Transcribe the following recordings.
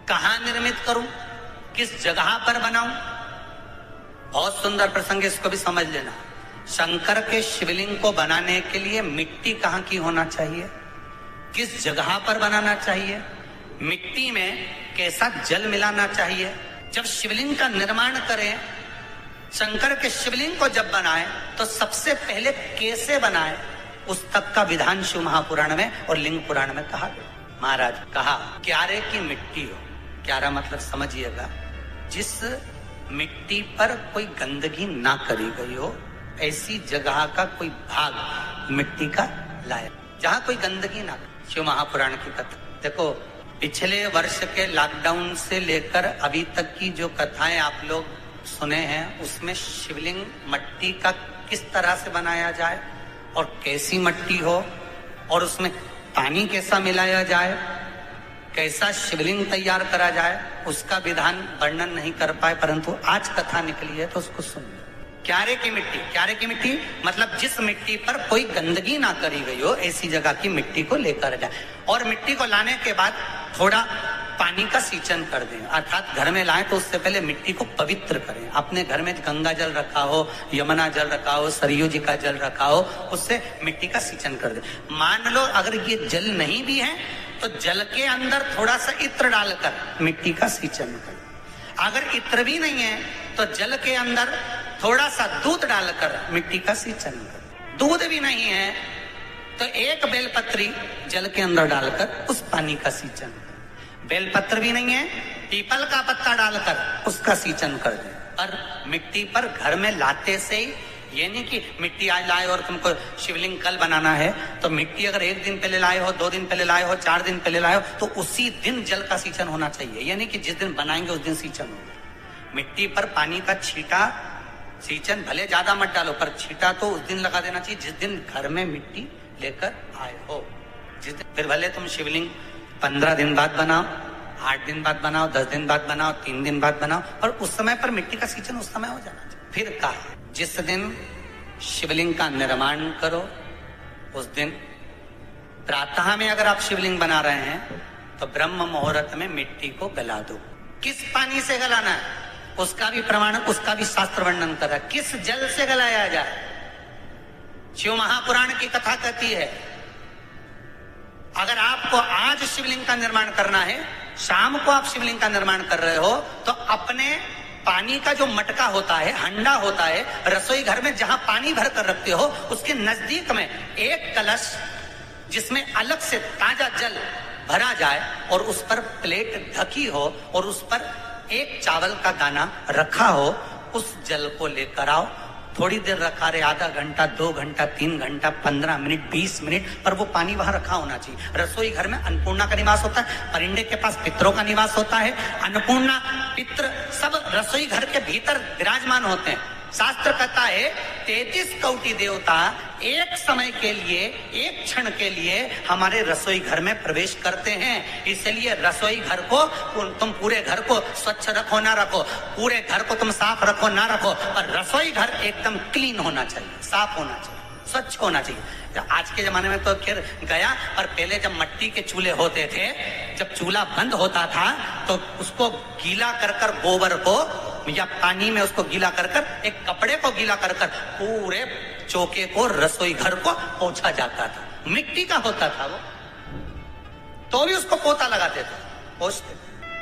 कहां निर्मित करूं, किस जगह पर बनाऊं? बहुत सुंदर प्रसंग, इसको भी समझ लेना। शंकर के शिवलिंग को बनाने के लिए मिट्टी कहां की होना चाहिए, किस जगह पर बनाना चाहिए, मिट्टी में कैसा जल मिलाना चाहिए। जब शिवलिंग का निर्माण करें, शंकर के शिवलिंग को जब बनाए तो सबसे पहले कैसे बनाए, उस तक का विधान शिव महापुराण में और लिंग पुराण में कहा गया। महाराज कहा क्यारे की मिट्टी हो, क्यारा मतलब समझिएगा, जिस मिट्टी पर कोई गंदगी ना करी गई हो, ऐसी जगह का कोई भाग मिट्टी का लाया जहां कोई गंदगी ना। शिव महापुराण की कथा देखो, पिछले वर्ष के लॉकडाउन से लेकर अभी तक की जो कथाएं आप लोग सुने हैं, उसमें शिवलिंग मट्टी का किस तरह से बनाया जाए और कैसी मट्टी हो और उसमें पानी कैसा मिलाया जाए, कैसा शिवलिंग तैयार करा जाए, उसका विधान वर्णन नहीं कर पाए, परंतु आज कथा निकली है तो उसको सुन। क्यारे की मिट्टी, क्यारे की मिट्टी मतलब जिस मिट्टी पर कोई गंदगी ना करी गई हो, ऐसी जगह की मिट्टी को लेकर जाए और मिट्टी को लाने के बाद थोड़ा पानी का सींचन कर दें, अर्थात घर में लाएं तो उससे पहले मिट्टी को पवित्र करें। अपने घर में गंगा जल रखा हो, यमुना जल रखा हो, सरयू जी का जल रखा हो, उससे मिट्टी का सींचन कर दें। मान लो अगर ये जल नहीं भी है तो जल के अंदर थोड़ा सा इत्र डालकर मिट्टी का सींचन करें। अगर इत्र भी नहीं है तो जल के अंदर थोड़ा सा दूध डालकर मिट्टी का सींचन करें। दूध भी नहीं है तो एक बेलपत्री जल के अंदर डालकर उस पानी का सींचन। बेलपत्र भी नहीं है, पीपल का पत्ता डालकर उसका सींचन कर दे। पर मिट्टी पर घर में लाते से ही, ये नहीं कि मिट्टी आज लाए और तुमको शिवलिंग कल बनाना है, तो मिट्टी अगर एक दिन पहले लाए हो, 2 दिन पहले लाए हो, 4 दिन पहले लाए हो, तो उसी दिन जल का सींचन होना चाहिए। ये नहीं कि जिस दिन बनाएंगे उस दिन सींचन होगा। मिट्टी पर पानी का छींटा, सींचन भले ज्यादा मत डालो, पर छींटा तो उस दिन लगा देना चाहिए जिस दिन घर में मिट्टी लेकर आए हो। जिस दिन, फिर भले तुम शिवलिंग 15 दिन बाद बनाओ, 8 दिन बाद बनाओ, 10 दिन बाद बनाओ, 3 दिन बाद बनाओ, पर उस समय पर मिट्टी का सींचन उस समय हो जाना चाहिए। फिर कहा जिस दिन शिवलिंग का निर्माण करो उस दिन प्रातः में अगर आप शिवलिंग बना रहे हैं तो ब्रह्म मुहूर्त में मिट्टी को गला दो। किस पानी से गलाना है उसका भी प्रमाण, उसका भी शास्त्र वर्णन कर रहा है। किस जल से गलाया जाए, शिव महापुराण की कथा कहती है अगर आपको आज शिवलिंग का निर्माण करना है, शाम को आप शिवलिंग का निर्माण कर रहे हो, तो अपने पानी का जो मटका होता है, हंडा होता है, रसोई घर में जहां पानी भर कर रखते हो, उसके नजदीक में एक कलश जिसमें अलग से ताजा जल भरा जाए और उस पर प्लेट ढकी हो और उस पर एक चावल का दाना रखा हो, उस जल को लेकर आओ। थोड़ी देर रखा रहे, आधा घंटा, 2 घंटा, 3 घंटा, 15 मिनट, 20 मिनट, पर वो पानी वहां रखा होना चाहिए। रसोई घर में अन्नपूर्णा का निवास होता है, परिंदे के पास पितरों का निवास होता है, अन्नपूर्णा पित्र सब रसोई घर के भीतर विराजमान होते हैं। शास्त्र कहता है 33 कोटि देवता एक समय के लिए, एक क्षण के लिए हमारे रसोई घर में प्रवेश करते हैं। इसलिए रसोई घर को तुम पूरे घर को स्वच्छ रखो ना रखो, पूरे घर को तुम साफ रखो ना रखो, पर रसोई घर एकदम क्लीन होना चाहिए, साफ होना चाहिए, स्वच्छ होना चाहिए। आज के जमाने में तो खैर गया, पर पहले जब मट्टी के चूल्हे होते थे, जब चूल्हा बंद होता था तो उसको गीला कर गोबर को या पानी में उसको गीला कर एक कपड़े को गीला कर पूरे चौके को, रसोई घर को पोंछा जाता था। मिट्टी का होता था वो, तो भी उसको पोता लगाते थे, पोंछते।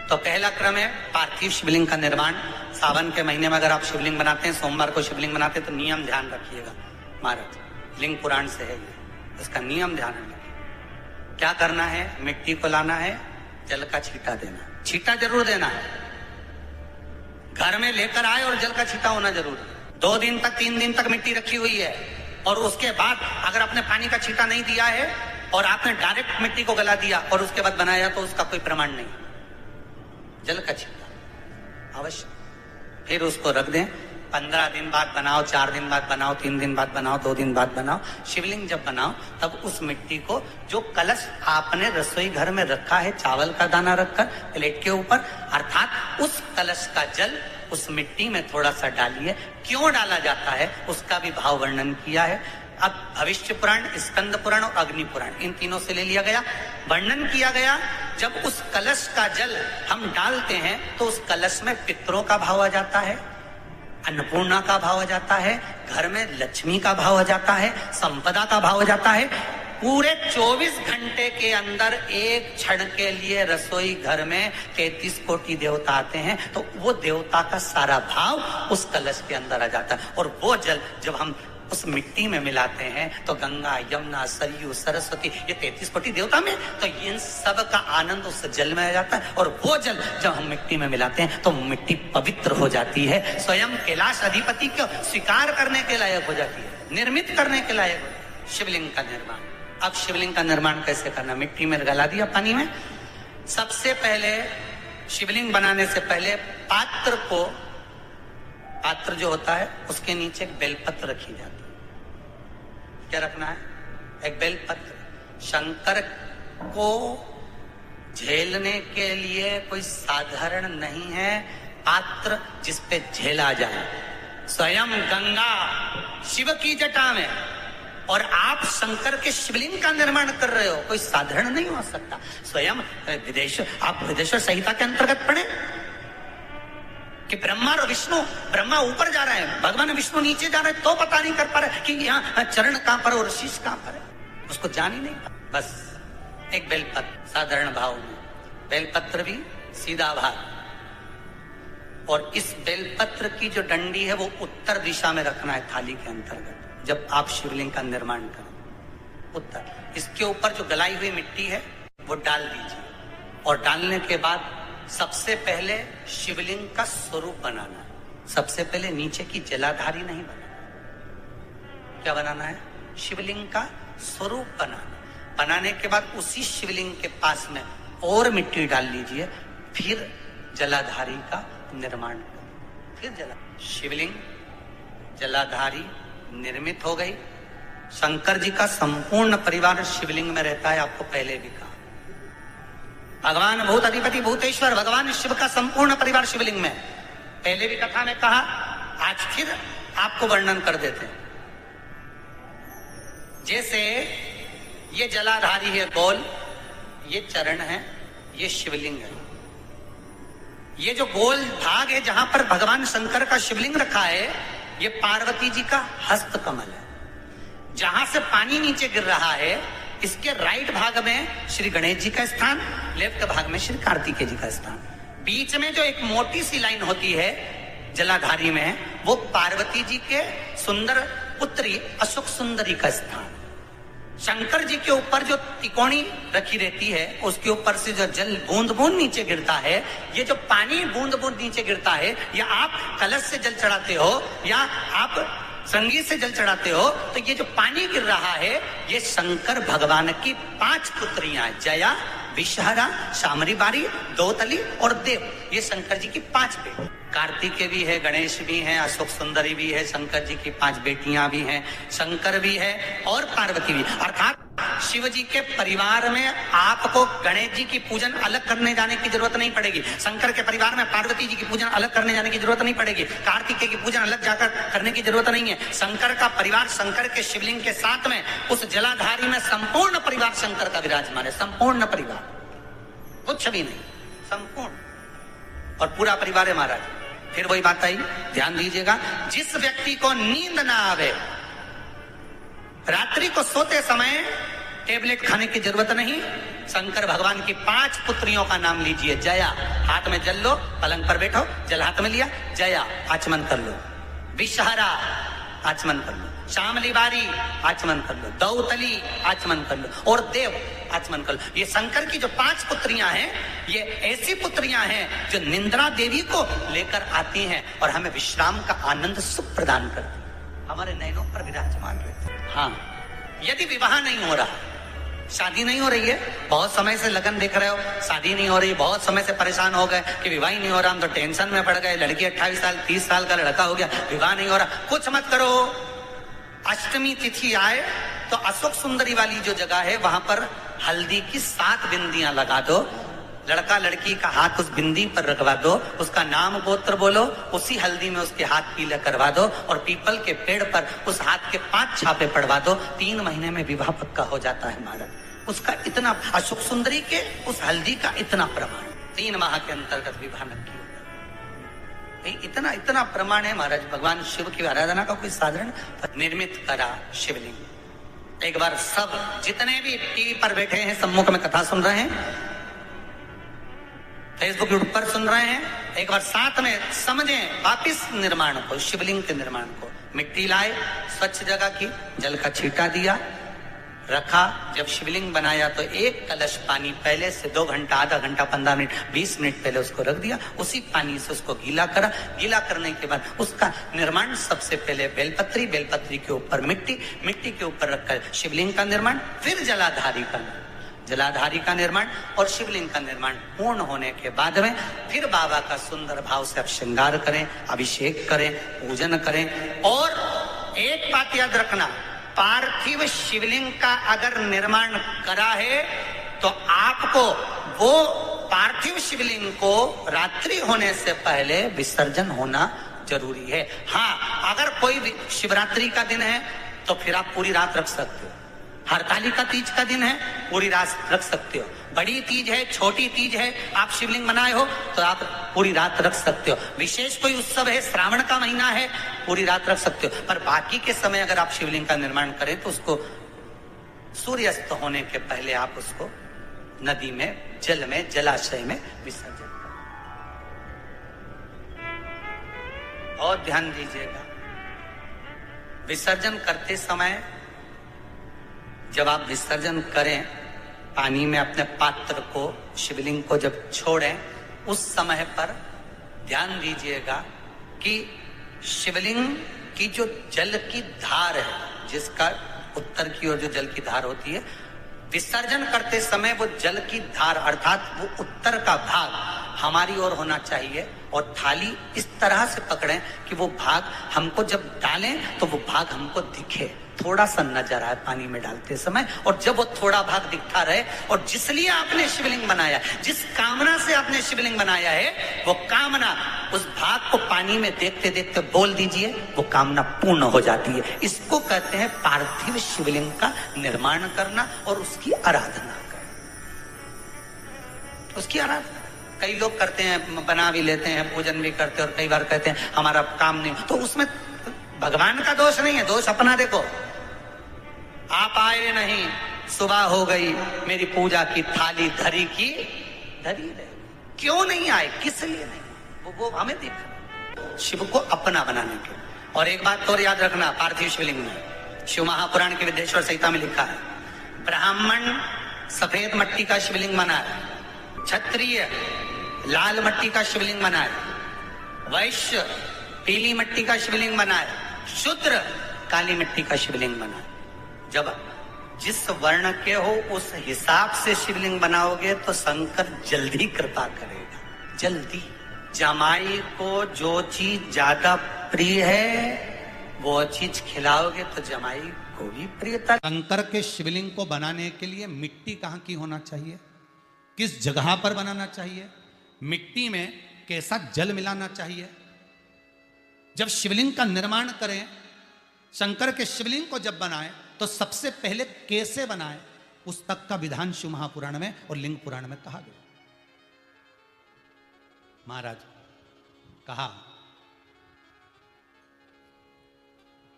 तो पहला क्रम है पार्थिव शिवलिंग का निर्माण। सावन के महीने में अगर आप शिवलिंग बनाते हैं, सोमवार को शिवलिंग बनाते हैं, तो नियम ध्यान रखिएगा महाराज, लिंग पुराण से है ये, इसका नियम ध्यान रखिए। क्या करना है, मिट्टी को लाना है, जल का छींटा देना, छींटा जरूर देना है, घर में लेकर आए और जल का छींटा होना जरूर है। 2 दिन तक 3 दिन तक मिट्टी रखी हुई है और उसके बाद अगर आपने पानी का छींटा नहीं दिया है और आपने डायरेक्ट मिट्टी को गला दिया और उसके बाद बनाया, तो उसका कोई प्रमाण नहीं। जल का छींटा अवश्य, फिर उसको रख दें। 15 दिन बाद बनाओ, 4 दिन बाद बनाओ, 3 दिन बाद बनाओ, 2 दिन बाद बनाओ। शिवलिंग जब बनाओ तब उस मिट्टी को, जो कलश आपने रसोई घर में रखा है, चावल का दाना रखकर प्लेट के ऊपर, अर्थात उस कलश का जल उस मिट्टी में थोड़ा सा डालिए। क्यों डाला जाता है उसका भी भाव वर्णन किया है। अब भविष्य पुराण, स्कंद पुराण और अग्नि पुराण, इन तीनों से ले लिया गया। वर्णन किया गया जब उस कलश का जल हम डालते हैं तो उस कलश में पितरों का भाव आ जाता है, अन्नपूर्णा का भाव आ जाता है, घर में लक्ष्मी का भाव आ जाता है, संपदा का भाव आ जाता है। पूरे 24 घंटे के अंदर एक क्षण के लिए रसोई घर में 33 कोटि देवता आते हैं, तो वो देवता का सारा भाव उस कलश के अंदर आ जाता है। और वो जल जब हम उस मिट्टी में मिलाते हैं तो गंगा, यमुना, सरयू, सरस्वती, ये 33 कोटि देवता में, तो इन सब का आनंद उस जल में आ जाता है। और वो जल जब हम मिट्टी में मिलाते हैं तो मिट्टी पवित्र हो जाती है, स्वयं कैलाश अधिपति को स्वीकार करने के लायक हो जाती है, निर्मित करने के लायक। शिवलिंग का निर्माण, अब शिवलिंग का निर्माण कैसे करना? मिट्टी में गला दिया पानी में। सबसे पहले शिवलिंग बनाने से पहले पात्र जो होता है उसके नीचे एक बेलपत्र रखी जाती है। क्या रखना है? एक बेलपत्र। शंकर को झेलने के लिए कोई साधारण नहीं है पात्र जिसपे झेला जाए। स्वयं गंगा शिव की जटा में, और आप शंकर के शिवलिंग का निर्माण कर रहे हो, कोई साधारण नहीं हो सकता। स्वयं आप विदेश्वर संहिता के अंतर्गत पढ़े कि ब्रह्मा और विष्णु, ब्रह्मा ऊपर जा रहे हैं, भगवान विष्णु नीचे जा रहे हैं, तो पता नहीं कर पा रहे कि यहाँ चरण कहां पर और शीश कहां पर है, उसको जान ही नहीं पा। बस एक बेलपत्र साधारण भाव में, बेलपत्र भी सीधा भाग, और इस बेलपत्र की जो डंडी है वो उत्तर दिशा में रखना है थाली के अंतर्गत। जब आप शिवलिंग का निर्माण करें उत्तर, इसके ऊपर जो गलाई हुई मिट्टी है वो डाल दीजिए, और डालने के बाद सबसे पहले शिवलिंग का स्वरूप बनाना है। सबसे पहले नीचे की जलाधारी नहीं बनाना। क्या बनाना है? शिवलिंग का स्वरूप बनाना। बनाने के बाद उसी शिवलिंग के पास में और मिट्टी डाल लीजिए, फिर जलाधारी का निर्माण करें। फिर शिवलिंग जलाधारी निर्मित हो गई। शंकर जी का संपूर्ण परिवार शिवलिंग में रहता है, आपको पहले भी कहा। भगवान भूत अधिपति भूतेश्वर भगवान शिव का संपूर्ण परिवार शिवलिंग में, पहले भी कथा में कहा, आज फिर आपको वर्णन कर देते हैं। जैसे ये जलाधारी है गोल, ये चरण है, ये शिवलिंग है। ये जो गोल भाग है जहां पर भगवान शंकर का शिवलिंग रखा है, ये पार्वती जी का हस्त कमल है। जहां से पानी नीचे गिर रहा है, इसके राइट भाग में श्री गणेश जी का स्थान, लेफ्ट भाग में श्री कार्तिकेय जी का स्थान। बीच में जो एक मोटी सी लाइन होती है जलाधारी में, वो पार्वती जी के सुंदर पुत्री अशोक सुंदरी का स्थान। शंकर जी के ऊपर जो तिकोनी रखी रहती है, उसके ऊपर से जो जल बूंद बूंद नीचे गिरता है, ये जो पानी बूंद बूंद नीचे गिरता है, या आप कलश से जल चढ़ाते हो या आप संगीत से जल चढ़ाते हो, तो ये जो पानी गिर रहा है, ये शंकर भगवान की 5 पुत्रियां, जया, विषहरा, शामरी बारी, दोतली और देव, ये शंकर जी की 5 बेटी। कार्तिकेय भी है, गणेश भी है, अशोक सुंदरी भी है, शंकर जी की 5 बेटियां भी हैं, शंकर भी है और पार्वती भी। अर्थात शिव जी के परिवार में आपको गणेश जी की पूजन अलग करने जाने की जरूरत नहीं पड़ेगी। शंकर के परिवार में पार्वती जी की पूजन अलग करने जाने की जरूरत नहीं पड़ेगी। कार्तिकेय की पूजन अलग जाकर करने की जरूरत नहीं है। शंकर का परिवार शंकर के शिवलिंग के साथ में उस जलाधारी में संपूर्ण परिवार शंकर का विराजमान है। संपूर्ण परिवार, कुछ भी नहीं, संपूर्ण और पूरा परिवार है महाराज। फिर वही बात आई, ध्यान दीजिएगा, जिस व्यक्ति को नींद ना आवे, रात्रि को सोते समय टेबलेट खाने की जरूरत नहीं। शंकर भगवान की 5 पुत्रियों का नाम लीजिए। जया, हाथ में जल लो, पलंग पर बैठो, जल हाथ में लिया, जया आचमन कर लो। विषहरा आचमन कर लो, शामली बारी आचमन कर लो, दौतली आचमन कर लो और देव आचमन कर लो। ये शंकर की जो 5 पुत्रियां हैं, ये ऐसी पुत्रियां हैं जो निंद्रा देवी को लेकर आती हैं और हमें विश्राम का आनंद सुख प्रदान करती, हमारे नैनों पर विराजमान रहती। हाँ, यदि विवाह नहीं हो रहा, शादी नहीं हो रही है, बहुत समय से लगन देख रहे हो, शादी नहीं हो रही, बहुत समय से परेशान हो गए कि विवाह ही नहीं हो रहा, हम तो टेंशन में पड़ गए, लड़की 28 साल 30 साल का लड़का हो गया, विवाह नहीं हो रहा, कुछ मत करो। अष्टमी तिथि आए तो अशोक सुंदरी वाली जो जगह है, वहां पर हल्दी की 7 बिंदियां लगा दो लड़का लड़की का हाथ उस बिंदी पर रखवा दो, उसका नाम गोत्र बोलो, उसी हल्दी में उसके हाथ पीले करवा दो और पीपल के पेड़ पर उस हाथ के 5 छापे पड़वा दो। 3 महीने में विवाह पक्का हो जाता है महाराज। उसका इतना अशोक सुंदरी के उस हल्दी का इतना प्रमाण, 3 माह के अंतर्गत विवाह न किया। इतना इतना प्रमाण है महाराज। भगवान शिव की आराधना का कोई साधारण निर्मित करा शिवलिंग। एक बार सब जितने भी टीवी पर बैठे हैं, सम्मुख में कथा सुन रहे हैं, फेसबुक यूट्यूब पर सुन रहे हैं, एक बार साथ में समझें वापिस निर्माण को, शिवलिंग के निर्माण को। मिट्टी लाए, स्वच्छ जगह की, जल का छींटा दिया, रखा। जब शिवलिंग बनाया तो 1 कलश पानी पहले से 2 घंटा, आधा घंटा, 15 मिनट, 20 मिनट पहले उसको रख दिया। उसी पानी से उसको गीला करा। गीला करने के बाद उसका निर्माण सबसे पहले बेलपत्री, बेलपत्री के ऊपर मिट्टी, मिट्टी के ऊपर रखकर शिवलिंग का निर्माण, फिर जलाधारी का निर्माण और शिवलिंग का निर्माण पूर्ण होने के बाद में फिर बाबा का सुंदर भाव से आप श्रृंगार करें, अभिषेक करें, पूजन करें। और एक बात याद रखना, पार्थिव शिवलिंग का अगर निर्माण करा है तो आपको वो पार्थिव शिवलिंग को रात्रि होने से पहले विसर्जन होना जरूरी है। हाँ, अगर कोई शिवरात्रि का दिन है तो फिर आप पूरी रात रख सकते हो। हरतालिका तीज का दिन है, पूरी रात रख सकते हो। बड़ी तीज है, छोटी तीज है, आप शिवलिंग बनाए हो तो आप पूरी रात रख सकते हो। विशेष कोई उत्सव है, श्रावण का महीना है, पूरी रात रख सकते हो। पर बाकी के समय अगर आप शिवलिंग का निर्माण करें तो उसको सूर्यास्त होने के पहले आप उसको नदी में, जल में, जलाशय में विसर्जन करें। बहुत ध्यान दीजिएगा, विसर्जन करते समय जब आप विसर्जन करें, पानी में अपने पात्र को, शिवलिंग को जब छोड़ें, उस समय पर ध्यान दीजिएगा कि शिवलिंग की जो जल की धार है, जिसका उत्तर की ओर जो जल की धार होती है, विसर्जन करते समय वो जल की धार अर्थात वो उत्तर का भाग हमारी ओर होना चाहिए और थाली इस तरह से पकड़ें कि वो भाग हमको जब डालें तो वो भाग हमको दिखे, थोड़ा सा नजर आए पानी में डालते समय। और जब वो थोड़ा भाग दिखता रहे और जिसलिए आपने शिवलिंग बनाया, जिस कामना से आपने शिवलिंग बनाया है, वो कामना उस भाग को पानी में देखते देखते बोल दीजिए, वो कामना पूर्ण हो जाती है। इसको कहते हैं पार्थिव शिवलिंग का निर्माण करना और उसकी आराधना करना। उसकी आराधना कई लोग करते हैं, बना भी लेते हैं, पूजन भी करते हैं और कई बार कहते हैं हमारा काम नहीं, तो उसमें भगवान का दोष नहीं है, दोष अपना देखो। आप आए नहीं, सुबह हो गई, मेरी पूजा की थाली धरी की धरी रहे, क्यों नहीं आए, किस लिए नहीं, वो हमें देखना, शिव को अपना बनाने के। और एक बात और याद रखना, पार्थिव शिवलिंग में शिव महापुराण के विद्येश्वर संहिता में लिखा है, ब्राह्मण सफेद मट्टी का शिवलिंग बनाए, क्षत्रिय लाल मट्टी का शिवलिंग बनाए, वैश्य पीली मट्टी का शिवलिंग बनाए, शूद्र काली मिट्टी का शिवलिंग बनाए। जब जिस वर्ण के हो उस हिसाब से शिवलिंग बनाओगे तो शंकर जल्दी कृपा करेगा, जल्दी। जमाई को जो चीज ज्यादा प्रिय है वो चीज खिलाओगे तो जमाई को भी प्रियता। शंकर के शिवलिंग को बनाने के लिए मिट्टी कहाँ की होना चाहिए, किस जगह पर बनाना चाहिए, मिट्टी में कैसा जल मिलाना चाहिए। जब शिवलिंग का निर्माण करें, शंकर के शिवलिंग को जब बनाएं तो सबसे पहले कैसे बनाएं, उस तक का विधान शिव महापुराण में और लिंग पुराण में कहा गया। महाराज कहा,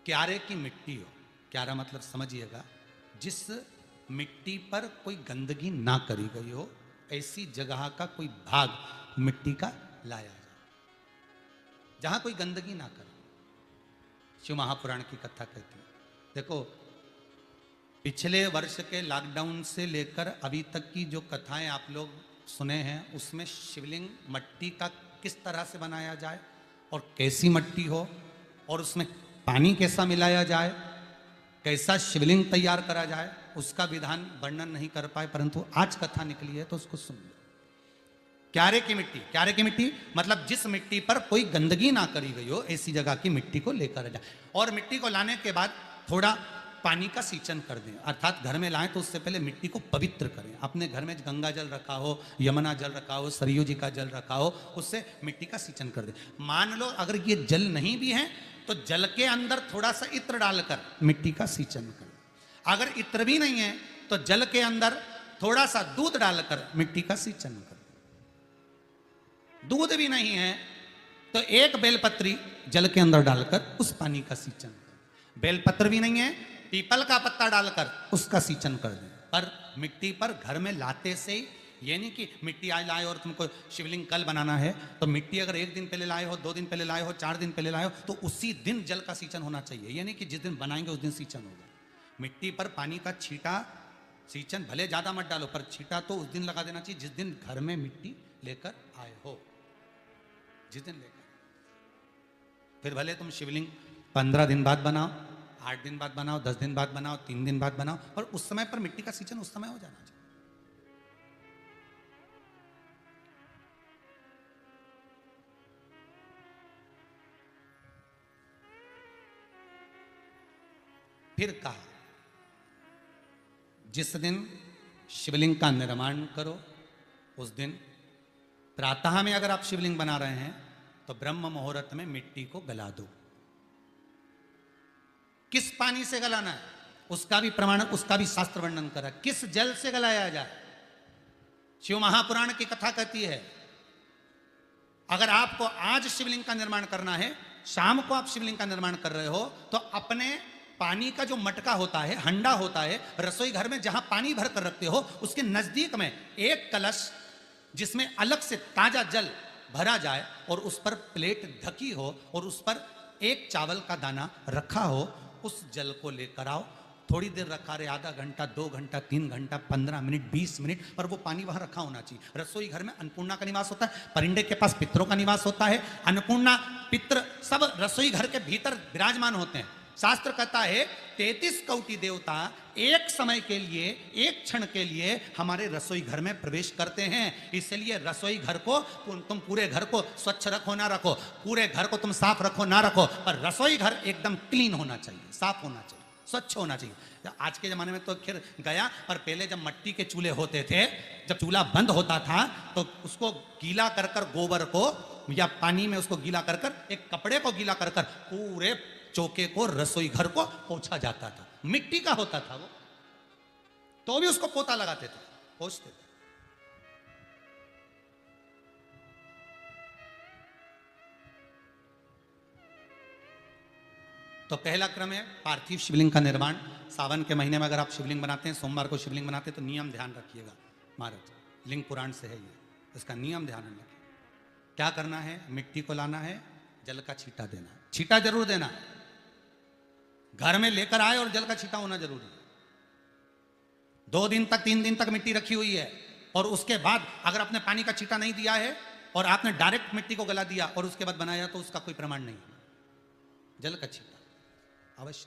क्यारे की मिट्टी हो, क्यारा मतलब समझिएगा, जिस मिट्टी पर कोई गंदगी ना करी गई हो, ऐसी जगह का कोई भाग मिट्टी का लाया जाए जहां कोई गंदगी ना करे। शिव महापुराण की कथा कहती है। देखो, पिछले वर्ष के लॉकडाउन से लेकर अभी तक की जो कथाएं आप लोग सुने हैं, उसमें शिवलिंग मट्टी का किस तरह से बनाया जाए और कैसी मट्टी हो और उसमें पानी कैसा मिलाया जाए, कैसा शिवलिंग तैयार करा जाए, उसका विधान वर्णन नहीं कर पाए, परंतु आज कथा निकली है तो उसको सुन लो। क्यारे की मिट्टी, क्यारे की मिट्टी मतलब जिस मिट्टी पर कोई गंदगी ना करी गई हो, ऐसी जगह की मिट्टी को लेकर जाए। और मिट्टी को लाने के बाद थोड़ा पानी का सींचन कर दें, अर्थात घर में लाएं तो उससे पहले मिट्टी को पवित्र करें। अपने घर में गंगा जल रखा हो, यमुना जल रखा हो, सरयू जी का जल रखा हो, उससे मिट्टी का सींचन कर दें। मान लो अगर ये जल नहीं भी है तो जल के अंदर थोड़ा सा इत्र डालकर मिट्टी का सींचन करें। अगर इत्र भी नहीं है तो जल के अंदर थोड़ा सा दूध डालकर मिट्टी का सींचन करें। दूध भी नहीं है तो एक बेलपत्री जल के अंदर डालकर उस पानी का सींचन करें। बेलपत्र भी नहीं है, पीपल का पत्ता डालकर उसका सींचन कर दें। पर मिट्टी पर घर में लाते से ये नहीं कि मिट्टी आज लाए और तुमको शिवलिंग कल बनाना है, तो मिट्टी अगर 1 दिन पहले लाए हो, 2 दिन पहले लाए हो, 4 दिन पहले लाए हो, तो उसी दिन जल का सींचन होना चाहिए। ये नहीं कि जिस दिन बनाएंगे उस दिन सींचन होगा। मिट्टी पर पानी का छींटा, सींचन भले ज्यादा मत डालो, पर छींटा तो उस दिन लगा देना चाहिए जिस दिन घर में मिट्टी लेकर आए हो, जिस दिन लेकर। फिर भले तुम शिवलिंग 15 दिन बाद बनाओ, 8 दिन बाद बनाओ, 10 दिन बाद बनाओ, 3 दिन बाद बनाओ, और उस समय पर मिट्टी का सींचन उस समय हो जाना चाहिए। फिर कहा जिस दिन शिवलिंग का निर्माण करो उस दिन प्रातः में अगर आप शिवलिंग बना रहे हैं तो ब्रह्म मुहूर्त में मिट्टी को गला दो। किस पानी से गलाना है उसका भी प्रमाण, उसका भी शास्त्र वर्णन करा। किस जल से गलाया जाए, शिव महापुराण की कथा कहती है अगर आपको आज शिवलिंग का निर्माण करना है, शाम को आप शिवलिंग का निर्माण कर रहे हो, तो अपने पानी का जो मटका होता है, हंडा होता है, रसोई घर में जहां पानी भर कर रखते हो उसके नजदीक में एक कलश जिसमें अलग से ताजा जल भरा जाए और उस पर प्लेट ढकी हो और उस पर एक चावल का दाना रखा हो, उस जल को लेकर आओ। थोड़ी देर रखा रहे, आधा घंटा, 2 घंटा, 3 घंटा, 15 मिनट, 20 मिनट, पर वो पानी वहां रखा होना चाहिए। रसोई घर में अन्नपूर्णा का निवास होता है, परिंदे के पास पितरों का निवास होता है। अन्नपूर्णा, पित्र सब रसोई घर के भीतर विराजमान होते हैं। शास्त्र कहता है 33 कोटि देवता एक समय के लिए, एक क्षण के लिए हमारे रसोई घर में प्रवेश करते हैं। इसलिए रसोई घर को तुम पूरे घर को स्वच्छ रखो ना रखो, पूरे घर को तुम साफ रखो ना रखो, पर रसोई घर एकदम क्लीन होना चाहिए, साफ होना चाहिए, स्वच्छ होना चाहिए। आज के जमाने में तो खैर गया, पर पहले जब मट्टी के चूल्हे होते थे, जब चूल्हा बंद होता था तो उसको गीला कर कर, गोबर को या पानी में उसको गीला कर कर, एक कपड़े को गीला कर कर पूरे चौके को, रसोई घर को पोंछा जाता था। मिट्टी का होता था वो, तो भी उसको पोता लगाते थे, पोंछते थे। तो पहला क्रम है पार्थिव शिवलिंग का निर्माण। सावन के महीने में अगर आप शिवलिंग बनाते हैं, सोमवार को शिवलिंग बनाते हैं, तो नियम ध्यान रखिएगा महाराज, लिंग पुराण से है ये, इसका नियम ध्यान रखिए। क्या करना है, मिट्टी को लाना है, जल का छींटा देना, छींटा जरूर देना, घर में लेकर आए और जल का छींटा होना जरूरी है। 2 दिन तक, 3 दिन तक मिट्टी रखी हुई है और उसके बाद अगर आपने पानी का छींटा नहीं दिया है और आपने डायरेक्ट मिट्टी को गला दिया और उसके बाद बनाया, तो उसका कोई प्रमाण नहीं है। जल का छींटा अवश्य।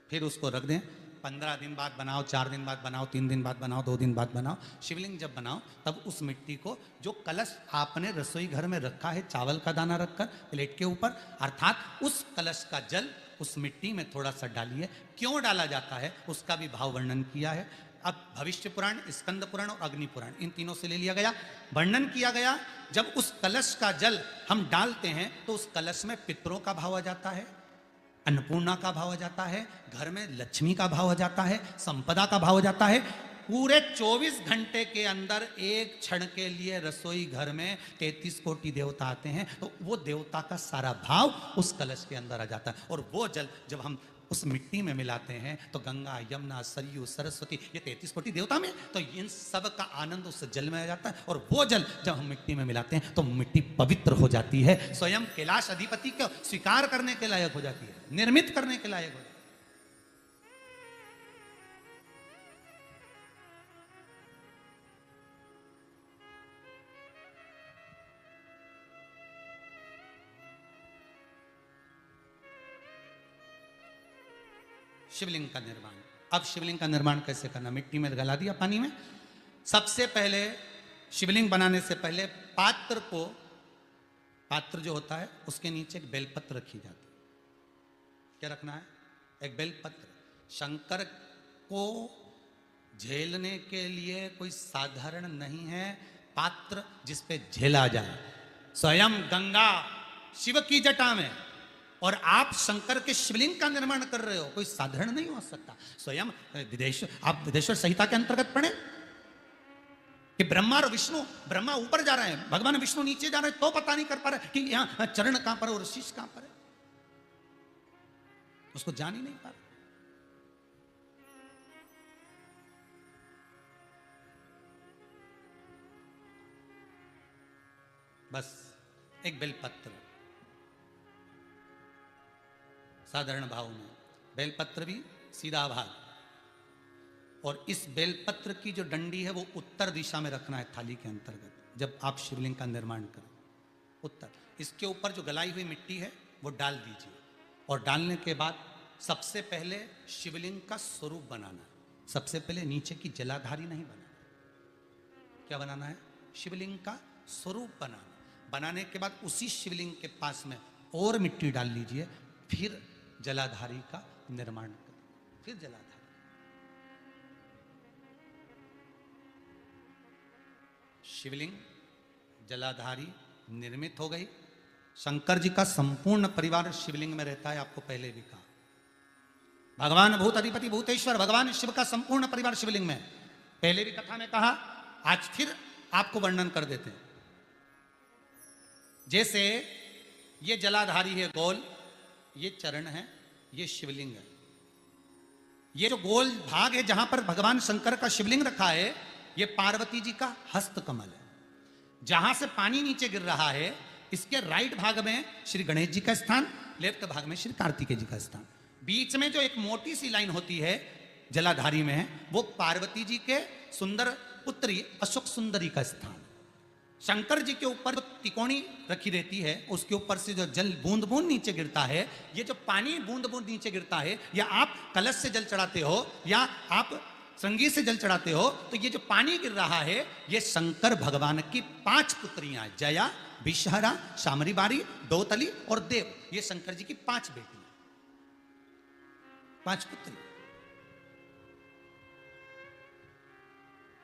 फिर उसको रख दें, 15 दिन बाद बनाओ, 4 दिन बाद बनाओ, 3 दिन बाद बनाओ, 2 दिन बाद बनाओ। शिवलिंग जब बनाओ तब उस मिट्टी को, जो कलश आपने रसोई घर में रखा है चावल का दाना रखकर प्लेट के ऊपर, अर्थात उस कलश का जल उस मिट्टी में थोड़ा सा डालिए। क्यों डाला जाता है उसका भी भाव वर्णन किया है। अब भविष्य पुराण, स्कंद पुराण और अग्नि पुराण, इन तीनों से ले लिया गया, वर्णन किया गया। जब उस कलश का जल हम डालते हैं तो उस कलश में पितरों का भाव आ जाता है, अन्नपूर्णा का भाव आ जाता है, घर में लक्ष्मी का भाव आ जाता है, संपदा का भाव आ जाता है। पूरे 24 घंटे के अंदर एक क्षण के लिए रसोई घर में 33 कोटि देवता आते हैं, तो वो देवता का सारा भाव उस कलश के अंदर आ जाता है। और वो जल जब हम उस मिट्टी में मिलाते हैं तो गंगा, यमुना, सरयू, सरस्वती, ये 33 कोटि देवता में, तो इन सब का आनंद उस जल में आ जाता है। और वो जल जब हम मिट्टी में मिलाते हैं तो मिट्टी पवित्र हो जाती है, स्वयं कैलाश अधिपति को स्वीकार करने के लायक हो जाती है, निर्मित करने के लायक हो जाती है। शिवलिंग का निर्माण। अब शिवलिंग का निर्माण कैसे करना, मिट्टी में गला दिया पानी में। सबसे पहले शिवलिंग बनाने से पहले पात्र को, पात्र जो होता है उसके नीचे एक बेलपत्र रखी जाती है। क्या रखना है, एक बेलपत्र। शंकर को झेलने के लिए कोई साधारण नहीं है पात्र जिस पे झेला जाए। स्वयं गंगा शिव की जटा में और आप शंकर के शिवलिंग का निर्माण कर रहे हो, कोई साधारण नहीं हो सकता। स्वयं आप विदेश्वर संहिता के अंतर्गत पढ़े कि ब्रह्मा और विष्णु, ब्रह्मा ऊपर जा रहे हैं, भगवान विष्णु नीचे जा रहे हैं, तो पता नहीं कर पा रहे कि यहां चरण कहां पर और शीश कहां पर है, उसको जान ही नहीं पा रहे। बस एक बेलपत्र साधारण भाव में, बेलपत्र भी सीधा भाग, और इस बेलपत्र की जो डंडी है वो उत्तर दिशा में रखना है थाली के अंतर्गत जब आप शिवलिंग का निर्माण करें, उत्तर। इसके ऊपर जो गलाई हुई मिट्टी है वो डाल दीजिए, और डालने के बाद सबसे पहले शिवलिंग का स्वरूप बनाना है। सबसे पहले नीचे की जलाधारी नहीं बनाना, क्या बनाना है? शिवलिंग का स्वरूप बनाना। बनाने के बाद उसी शिवलिंग के पास में और मिट्टी डाल लीजिए, फिर जलाधारी का निर्माण करें, फिर जलाधारी। शिवलिंग जलाधारी निर्मित हो गई। शंकर जी का संपूर्ण परिवार शिवलिंग में रहता है, आपको पहले भी कहा। भगवान भूत अधिपति भूतेश्वर भगवान शिव का संपूर्ण परिवार शिवलिंग में, पहले भी कथा में कहा, आज फिर आपको वर्णन कर देते हैं। जैसे ये जलाधारी है गोल, ये चरण है, ये शिवलिंग है। ये जो गोल भाग है जहां पर भगवान शंकर का शिवलिंग रखा है, ये पार्वती जी का हस्त कमल है। जहां से पानी नीचे गिर रहा है, इसके राइट भाग में श्री गणेश जी का स्थान, लेफ्ट भाग में श्री कार्तिकेय जी का स्थान। बीच में जो एक मोटी सी लाइन होती है जलाधारी में है, वो पार्वती जी के सुंदर पुत्री अशोक सुंदरी का स्थान। शंकर जी के ऊपर जो तिकोनी रखी रहती है, उसके ऊपर से जो जल बूंद बूंद नीचे गिरता है, ये जो पानी बूंद बूंद नीचे गिरता है, या आप कलश से जल चढ़ाते हो या आप संगीत से जल चढ़ाते हो, तो ये जो पानी गिर रहा है, ये शंकर भगवान की 5 पुत्रियां, जया, विषहरा, शामरी बारी, दौतली और देव, ये शंकर जी की 5 बेटियां, 5 पुत्री।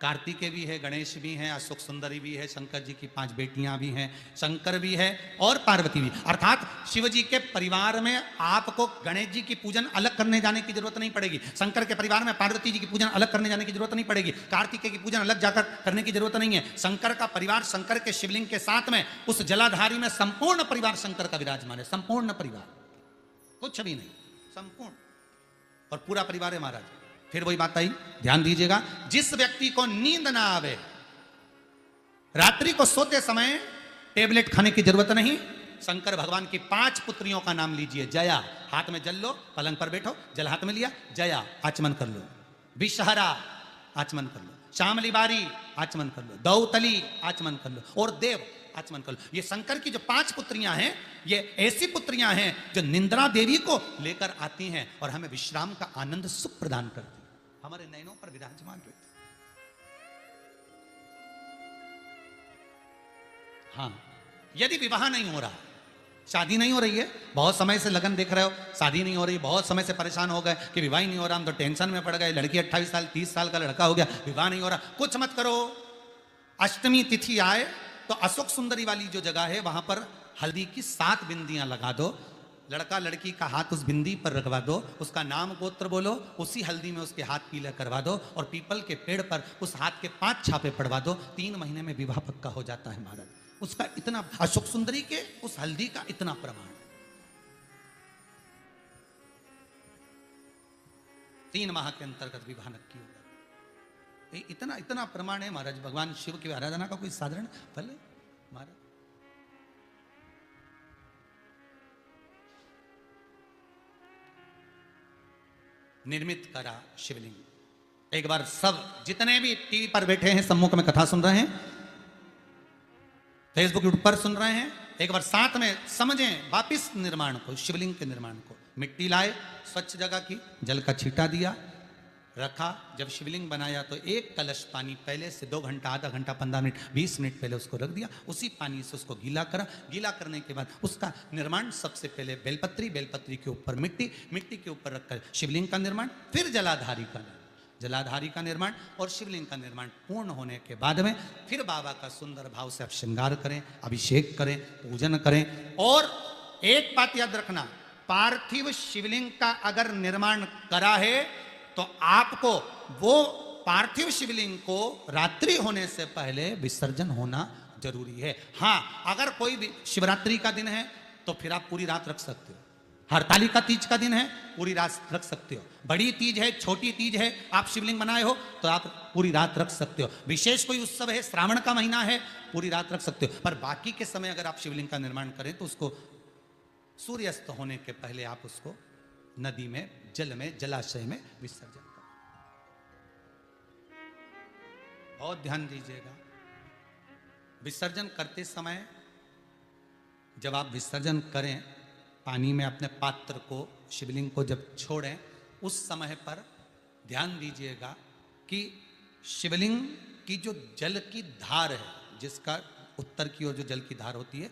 कार्तिकेय भी है, गणेश भी हैं, अशोक सुंदरी भी है, शंकर जी की 5 बेटियां भी हैं, शंकर भी है और पार्वती भी। अर्थात शिव जी के परिवार में आपको गणेश जी की पूजन अलग करने जाने की जरूरत नहीं पड़ेगी, शंकर के परिवार में पार्वती जी की पूजन अलग करने जाने की जरूरत नहीं पड़ेगी, कार्तिकेय की पूजन अलग जाकर करने की जरूरत नहीं है। शंकर का परिवार शंकर के शिवलिंग के साथ में उस जलाधारी में संपूर्ण परिवार शंकर का विराजमान है, संपूर्ण परिवार, कुछ भी नहीं, संपूर्ण, और पूरा परिवार है महाराज। फिर वही बात आई, ध्यान दीजिएगा, जिस व्यक्ति को नींद ना आवे, रात्रि को सोते समय टेबलेट खाने की जरूरत नहीं, शंकर भगवान की 5 पुत्रियों का नाम लीजिए। जया, हाथ में जल लो, पलंग पर बैठो, जल हाथ में लिया, जया आचमन कर लो, विषहरा आचमन कर लो, शामली बारी आचमन कर लो, दौतली आचमन कर लो और देव आचमन कर लो। ये शंकर की जो 5 पुत्रियां हैं, ये ऐसी पुत्रियां हैं जो निंद्रा देवी को लेकर आती हैं और हमें विश्राम का आनंद सुख प्रदान करती हैं, हमारे नयनों पर विराजमान रहती। हाँ, यदि विवाह नहीं हो रहा, शादी नहीं हो रही है, बहुत समय से लगन देख रहे हो, शादी नहीं हो रही, बहुत समय से परेशान हो गए कि विवाह ही नहीं हो रहा, हम तो टेंशन में पड़ गए, लड़की 28 साल 30 साल का लड़का हो गया, विवाह नहीं हो रहा, कुछ मत करो। अष्टमी तिथि आए तो अशोक सुंदरी वाली जो जगह है, वहां पर हल्दी की 7 बिंदियां लगा दो, लड़का लड़की का हाथ उस बिंदी पर रखवा दो, उसका नाम गोत्र बोलो, उसी हल्दी में उसके हाथ पीला करवा दो और पीपल के पेड़ पर उस हाथ के 5 छापे पड़वा दो, 3 महीने में विवाह पक्का हो जाता है महाराज। उसका इतना, अशोक सुंदरी के उस हल्दी का इतना प्रमाण, 3 माह के अंतर्गत विवाह नक्की होगा। इतना इतना प्रमाण है महाराज, भगवान शिव की आराधना का कोई साधारण फल है महाराज। निर्मित करा शिवलिंग। एक बार सब जितने भी टीवी पर बैठे हैं, सम्मुख में कथा सुन रहे हैं, फेसबुक यूट्यूब पर सुन रहे हैं, एक बार साथ में समझें वापिस निर्माण को, शिवलिंग के निर्माण को। मिट्टी लाए, स्वच्छ जगह की, जल का छींटा दिया, रखा। जब शिवलिंग बनाया तो एक कलश पानी पहले से 2 घंटा, आधा घंटा, 15 मिनट, 20 मिनट पहले उसको रख दिया। उसी पानी से उसको गीला करा। गीला करने के बाद उसका निर्माण सबसे पहले बेलपत्री, बेलपत्री के ऊपर मिट्टी, मिट्टी के ऊपर रखकर शिवलिंग का निर्माण, फिर जलाधारी का निर्माण, जलाधारी का निर्माण और शिवलिंग का निर्माण पूर्ण होने के बाद में फिर बाबा का सुंदर भाव से आप श्रृंगार करें, अभिषेक करें, पूजन करें। और एक बात याद रखना, पार्थिव शिवलिंग का अगर निर्माण करा है तो आपको वो पार्थिव शिवलिंग को रात्रि होने से पहले विसर्जन होना जरूरी है। हाँ, अगर कोई भी शिवरात्रि का दिन है तो फिर आप पूरी रात रख सकते हो। हरतालिका तीज का दिन है, पूरी रात रख सकते हो। बड़ी तीज है, छोटी तीज है, आप शिवलिंग बनाए हो तो आप पूरी रात रख सकते हो। विशेष कोई उत्सव है, श्रावण का महीना है, पूरी रात रख सकते हो। पर बाकी के समय अगर आप शिवलिंग का निर्माण करें तो उसको सूर्यास्त होने के पहले आप उसको नदी में, जल में, जलाशय में विसर्जन करें। बहुत ध्यान दीजिएगा, विसर्जन करते समय जब आप विसर्जन करें, पानी में अपने पात्र को, शिवलिंग को जब छोड़ें, उस समय पर ध्यान दीजिएगा कि शिवलिंग की जो जल की धार है, जिसका उत्तर की ओर जो जल की धार होती है,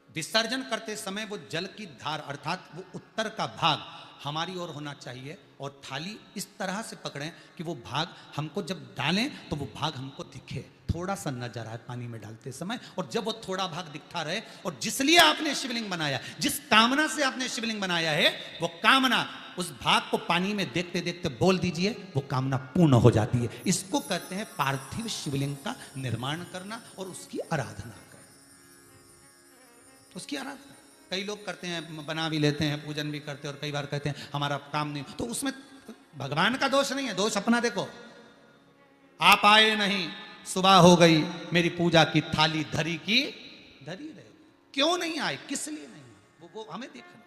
विसर्जन करते समय वो जल की धार अर्थात वो उत्तर का भाग हमारी ओर होना चाहिए और थाली इस तरह से पकड़ें कि वो भाग हमको जब डालें तो वो भाग हमको दिखे, थोड़ा सा नजर आए पानी में डालते समय। और जब वो थोड़ा भाग दिखता रहे, और जिसलिए आपने शिवलिंग बनाया, जिस कामना से आपने शिवलिंग बनाया है, वो कामना उस भाग को पानी में देखते देखते बोल दीजिए, वो कामना पूर्ण हो जाती है। इसको कहते हैं पार्थिव शिवलिंग का निर्माण करना और उसकी आराधना करना। उसकी आराधना कई लोग करते हैं, बना भी लेते हैं, पूजन भी करते हैं, और कई बार कहते हैं हमारा काम नहीं, तो उसमें भगवान का दोष नहीं है, दोष अपना देखो। आप आए नहीं, सुबह हो गई, मेरी पूजा की थाली धरी की धरी रहे, क्यों नहीं आए, किस लिए नहीं, वो हमें देखना।